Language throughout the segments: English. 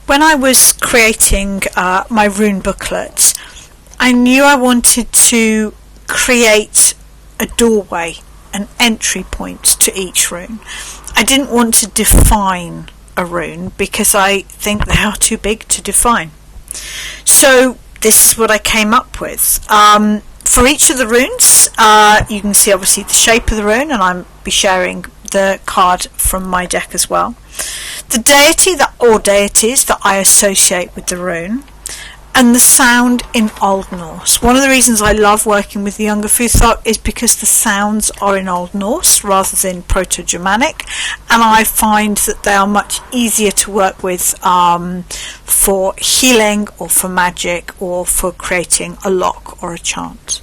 When I was creating my rune booklet, I knew I wanted to create a doorway, an entry point to each rune. I didn't want to define a rune because I think they are too big to define. So this is what I came up with. For each of the runes, you can see obviously the shape of the rune, and I'll be sharing the card from my deck as well. The deity or deities that I associate with the rune, and the sound in Old Norse. One of the reasons I love working with the Younger Futhark is because the sounds are in Old Norse rather than Proto-Germanic, and I find that they are much easier to work with for healing or for magic or for creating a lock or a chant.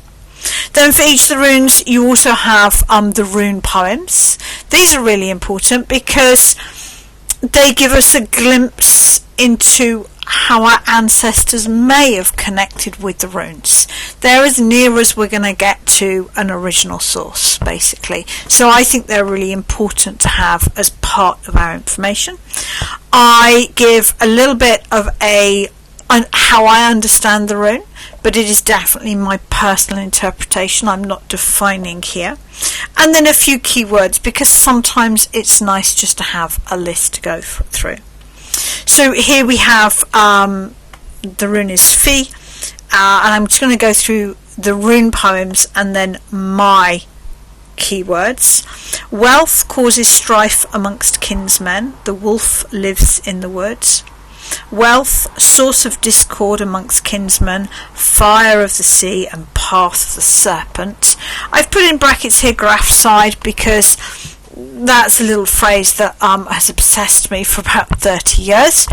Then for each of the runes you also have the rune poems. These are really important because they give us a glimpse into how our ancestors may have connected with the runes. They're as near as we're going to get to an original source, basically. So I think they're really important to have as part of our information. I give a little bit of how I understand the rune, but it is definitely my personal interpretation. I'm not defining here. And then a few keywords, because sometimes it's nice just to have a list to go through. So here we have the rune is Fi, and I'm just going to go through the rune poems and then my keywords. Wealth causes strife amongst kinsmen. The wolf lives in the woods. Wealth, source of discord amongst kinsmen. Fire of the sea and path of the serpent. I've put in brackets here graph side because that's a little phrase that has obsessed me for about 30 years.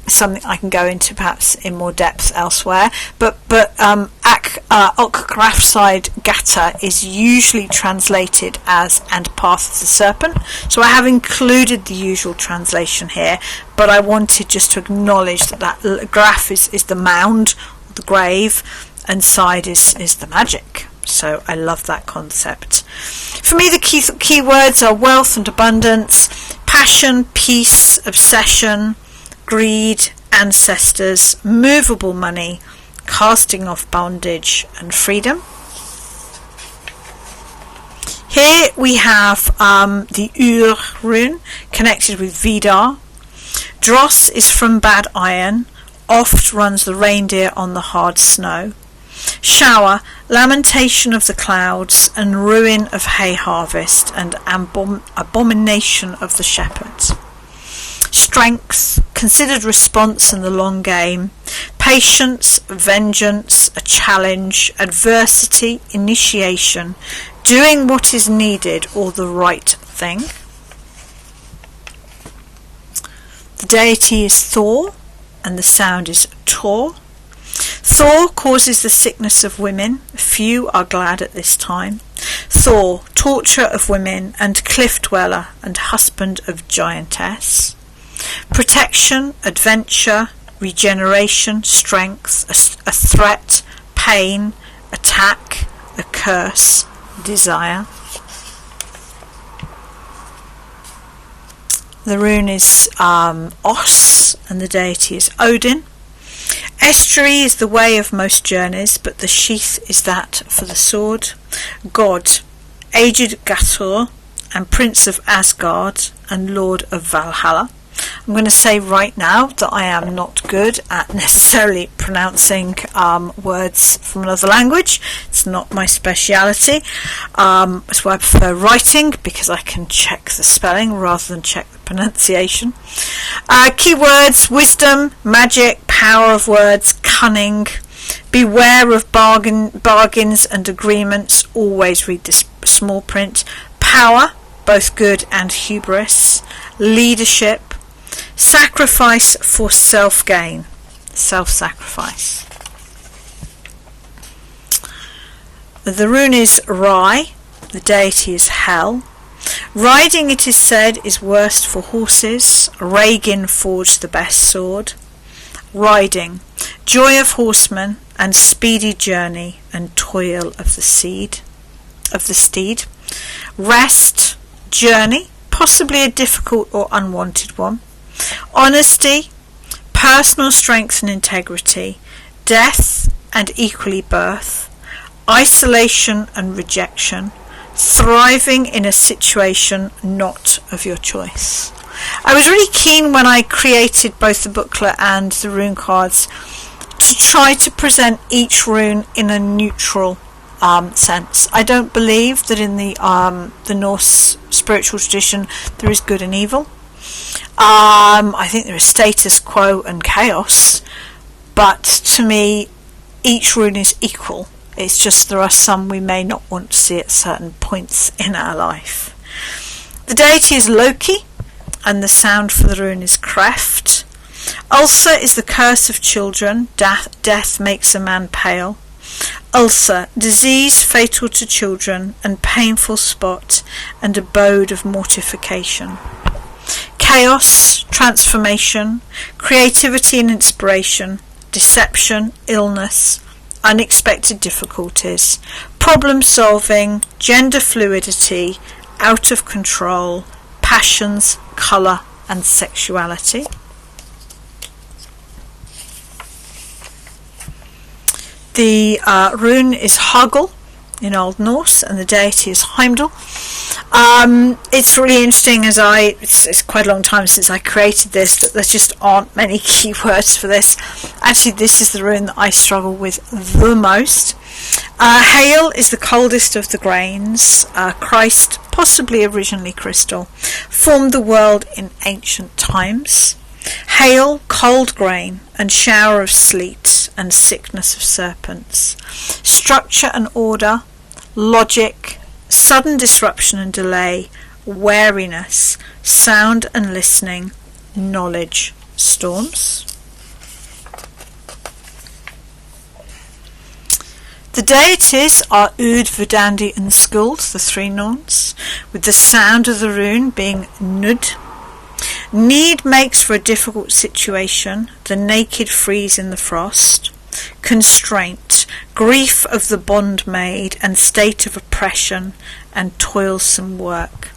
Something I can go into perhaps in more depth elsewhere. But Ok Grafside Gata is usually translated as and path of the serpent. So I have included the usual translation here, but I wanted just to acknowledge that graph is the mound, the grave, and side is the magic. So I love that concept. For me, the key words are wealth and abundance, passion, peace, obsession, greed, ancestors, movable money, casting off bondage, and freedom. Here we have the Ur rune connected with Vidar. Dross is from bad iron, oft runs the reindeer on the hard snow. Shower, lamentation of the clouds, and ruin of hay harvest, and abomination of the shepherds. Strength, considered response in the long game. Patience, vengeance, a challenge, adversity, initiation, doing what is needed or the right thing. The deity is Thor, and the sound is Tor. Thor causes the sickness of women. Few are glad at this time. Thor, torture of women, and cliff dweller, and husband of giantess. Protection, adventure, regeneration, strength, a threat, pain, attack, a curse, desire. The rune is Os, and the deity is Odin. Estuary is the way of most journeys, but the sheath is that for the sword. God, aged Gator, and Prince of Asgard, and Lord of Valhalla. I'm going to say right now that I am not good at necessarily pronouncing words from another language. It's not my speciality. That's why I prefer writing, because I can check the spelling rather than check the pronunciation. Keywords: wisdom, magic, power of words, cunning. Beware of bargains and agreements. Always read this small print. Power, both good and hubris. Leadership. Sacrifice for self-gain, self-sacrifice. The rune is Rai, the deity is Hel. Riding, it is said, is worst for horses. Regin forged the best sword. Riding, joy of horsemen, and speedy journey, and toil of the steed. Rest, journey, possibly a difficult or unwanted one. Honesty, personal strength and integrity, death and equally birth, isolation and rejection, thriving in a situation not of your choice. I was really keen when I created both the booklet and the rune cards to try to present each rune in a neutral sense. I don't believe that in the Norse spiritual tradition there is good and evil. I think there is status quo and chaos, but to me each rune is equal. It's just there are some we may not want to see at certain points in our life. The deity is Loki, and the sound for the rune is Kreft. Ulcer is the curse of children. Death makes a man pale. Ulcer, disease fatal to children, and painful spot, and abode of mortification. Chaos, transformation, creativity and inspiration, deception, illness, unexpected difficulties, problem solving, gender fluidity, out of control, passions, colour and sexuality. The rune is Hagel in Old Norse, and the deity is Heimdall. It's really interesting it's quite a long time since I created this, that there just aren't many keywords for this. Actually, this is the rune that I struggle with the most. Hail is the coldest of the grains. Christ, possibly originally crystal, formed the world in ancient times. Hail, cold grain, and shower of sleet, and sickness of serpents. Structure and order, logic, sudden disruption and delay, wariness, sound and listening, knowledge, storms. The deities are Ud, Verdandi and Skuld, the three Norns, with the sound of the rune being Nud. Need makes for a difficult situation, the naked freeze in the frost. Constraint, grief of the bondmaid and state of oppression and toilsome work.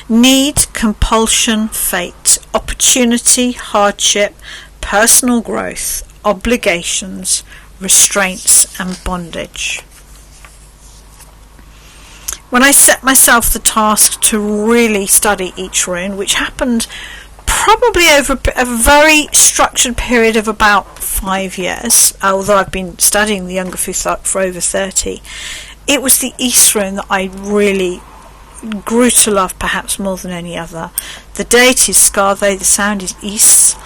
Need, compulsion, fate, opportunity, hardship, personal growth, obligations, restraints and bondage. When I set myself the task to really study each rune, which happened probably over a very structured period of about 5 years, although I've been studying the Younger Futhark for over 30, it was the East rune that I really grew to love, perhaps more than any other. The deity is Skarve, the sound is Is.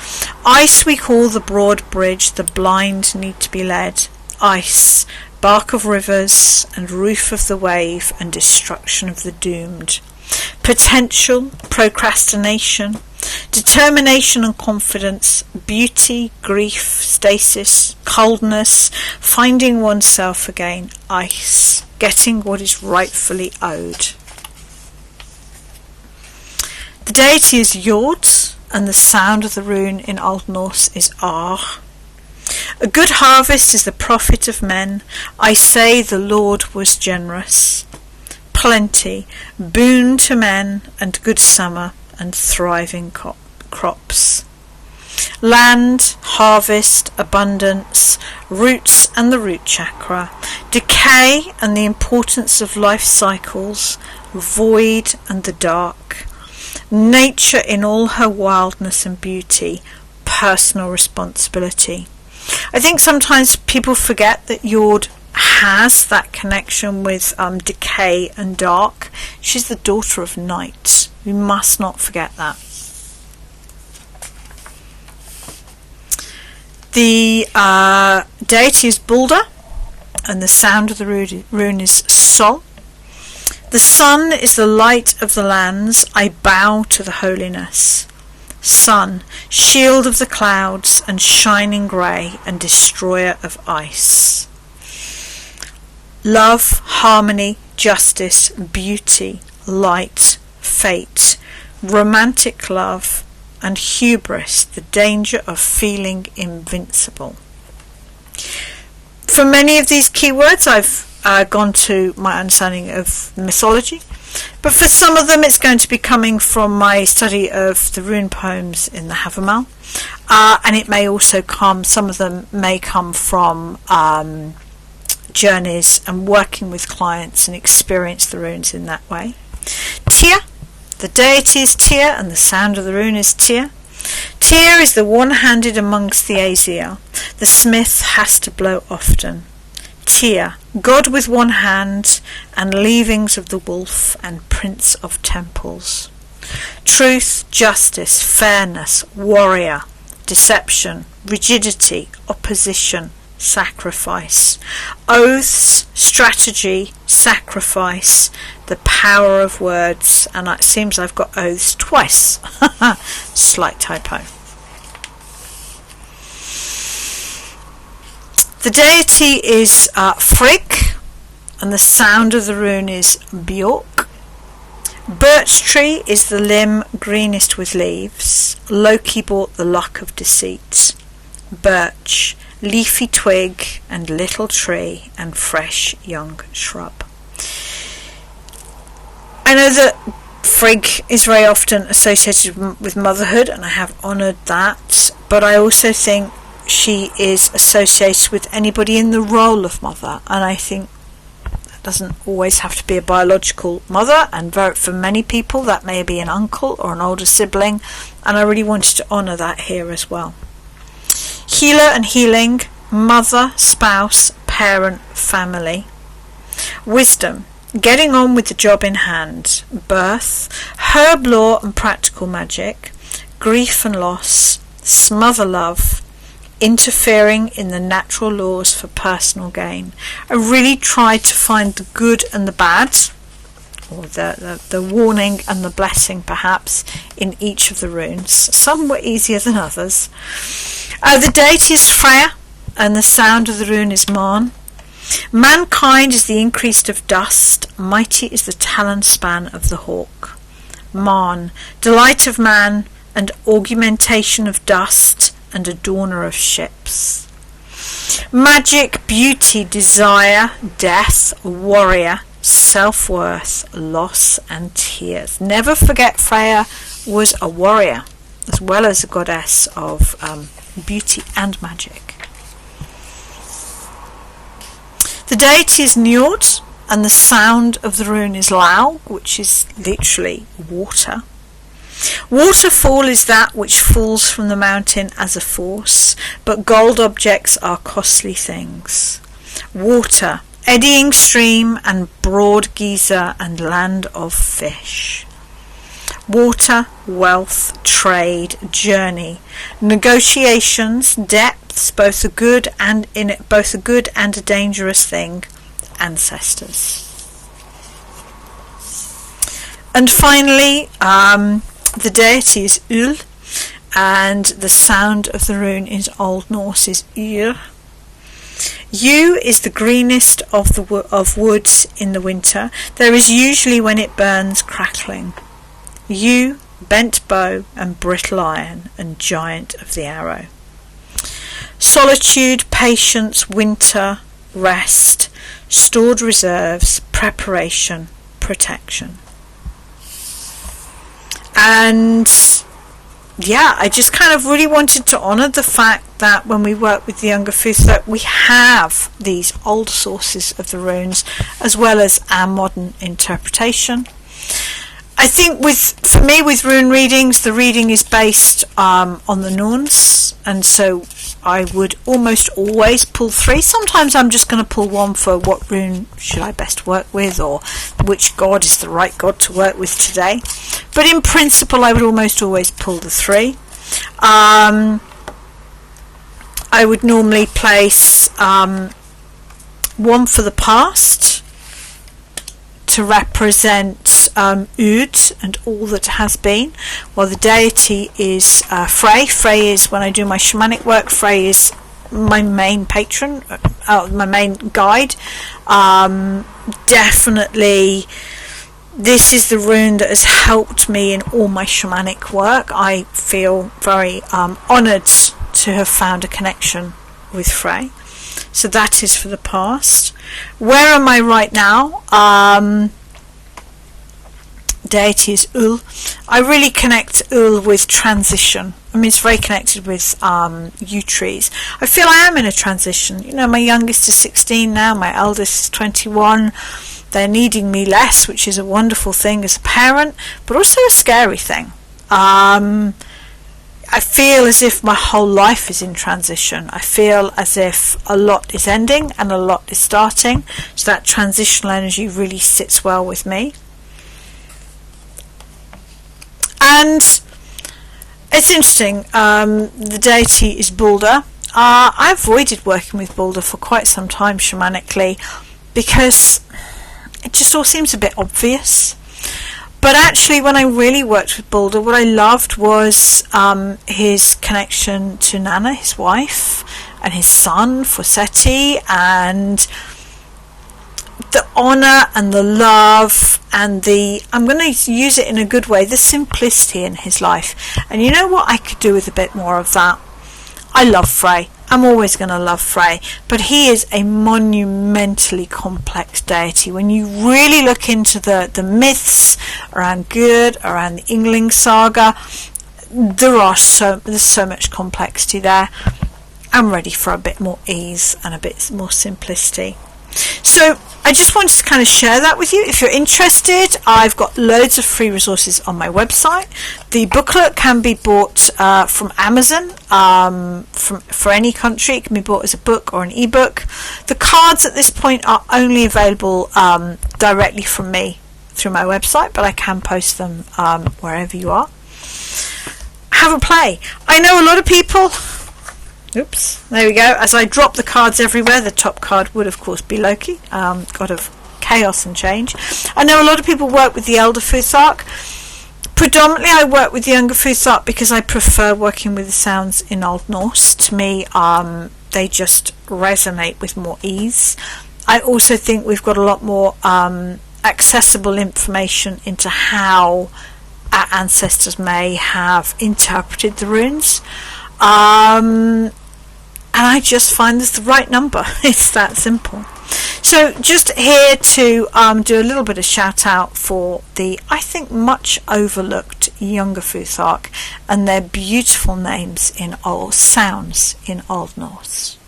Ice we call the broad bridge, the blind need to be led. Ice, bark of rivers, and roof of the wave, and destruction of the doomed. Potential, procrastination, determination and confidence, beauty, grief, stasis, coldness, finding oneself again, ice, getting what is rightfully owed. The deity is Jord, and the sound of the rune in Old Norse is Ar. A good harvest is the profit of men. I say the Lord was generous. Plenty, boon to men, and good summer, and thriving crops. Land, harvest, abundance, roots and the root chakra, decay and the importance of life cycles, void and the dark, nature in all her wildness and beauty, personal responsibility. I think sometimes people forget that Jord has that connection with decay and dark. She's the daughter of night. We must not forget that. The deity is Balder, and the sound of the rune is Sol. The sun is the light of the lands. I bow to the holiness. Sun, shield of the clouds, and shining grey, and destroyer of ice. Love, harmony, justice, beauty, light, fate, romantic love, and hubris, the danger of feeling invincible. For many of these keywords, I've gone to my understanding of mythology. But for some of them it's going to be coming from my study of the rune poems in the Havamal, and it may also come, some of them may come from journeys and working with clients and experience the runes in that way. Tyr, the deity is Tyr, and the sound of the rune is Tyr. Tyr is the one-handed amongst the Aesir. The smith has to blow often. Tyr, god with one hand, and leavings of the wolf, and prince of temples. Truth, justice, fairness, warrior, deception, rigidity, opposition, sacrifice. Oaths, strategy, sacrifice, the power of words, and it seems I've got oaths twice. Slight typo. The deity is Frigg, and the sound of the rune is Bjork. Birch tree is the limb greenest with leaves. Loki brought the luck of deceit. Birch, leafy twig and little tree and fresh young shrub. I know that Frigg is very often associated with motherhood, and I have honoured that, but I also think she is associated with anybody in the role of mother, and I think that doesn't always have to be a biological mother, and for many people that may be an uncle or an older sibling, and I really wanted to honour that here as well. Healer and healing, mother, spouse, parent, family. Wisdom, getting on with the job in hand. Birth, herb lore and practical magic. Grief and loss, smother love, interfering in the natural laws for personal gain. I really tried to find the good and the bad, or the warning and the blessing perhaps, in each of the runes. Some were easier than others. The deity is Freya, and the sound of the rune is Marn. Mankind is the increased of dust, mighty is the talon span of the hawk. Marn, delight of man, and augmentation of dust, and adorner of ships. Magic, beauty, desire, death, warrior, self-worth, loss and tears. Never forget Freya was a warrior as well as a goddess of beauty and magic. The deity is Njord, and the sound of the rune is Laug, which is literally water. Waterfall is that which falls from the mountain as a force, but gold objects are costly things. Water, eddying stream and broad geyser and land of fish. Water, wealth, trade, journey, negotiations, depths, both a good and a dangerous thing, ancestors. And finally, the deity is Ul, and the sound of the rune in Old Norse is Yr. Yew is the greenest of wood in the winter. There is usually when it burns crackling. Yew, bent bow and brittle iron, and giant of the arrow. Solitude, patience, winter, rest, stored reserves, preparation, protection. And yeah, I just kind of really wanted to honour the fact that when we work with the Younger Futhark, we have these old sources of the runes as well as our modern interpretation. I think for me with rune readings, the reading is based on the Norns, and so I would almost always pull 3. Sometimes I'm just going to pull 1 for what rune should I best work with, or which god is the right god to work with today. But in principle, I would almost always pull the 3. I would normally place 1 for the past to represent Ud and all that has been, while the deity is Frey. Frey is, when I do my shamanic work, Frey is my main patron, my main guide. Definitely this is the rune that has helped me in all my shamanic work. I feel very honoured to have found a connection with Frey. So that is for the past. Where am I right now? deity is Ul. I really connect Ul with transition. I mean, it's very connected with yew trees. I feel I am in a transition. You know, my youngest is 16 now, my eldest is 21. They're needing me less, which is a wonderful thing as a parent, but also a scary thing. I feel as if my whole life is in transition. I feel as if a lot is ending and a lot is starting. So that transitional energy really sits well with me. And it's interesting, the deity is Balder. I avoided working with Balder for quite some time shamanically because it just all seems a bit obvious. But actually, when I really worked with Balder, what I loved was his connection to Nanna, his wife, and his son, Forseti, and the honour and the love and the, I'm going to use it in a good way, the simplicity in his life. And you know what I could do with a bit more of that? I love Frey. I'm always going to love Frey, but he is a monumentally complex deity. When you really look into the myths around Gerd, around the Yngling saga, there's so much complexity there. I'm ready for a bit more ease and a bit more simplicity. So I just wanted to kind of share that with you. If you're interested, I've got loads of free resources on my website. The booklet can be bought from Amazon for any country. It can be bought as a book or an ebook. The cards at this point are only available directly from me through my website, but I can post them wherever you are. Have a play. I know a lot of people... Oops, there we go. As I drop the cards everywhere, the top card would of course be Loki, god of chaos and change. I know a lot of people work with the Elder Futhark. Predominantly I work with the Younger Futhark because I prefer working with the sounds in Old Norse. To me, they just resonate with more ease. I also think we've got a lot more accessible information into how our ancestors may have interpreted the runes. And I just find this the right number. It's that simple. So just here to do a little bit of shout out for the, I think, much overlooked Younger Futhark and their beautiful names in sounds in Old Norse.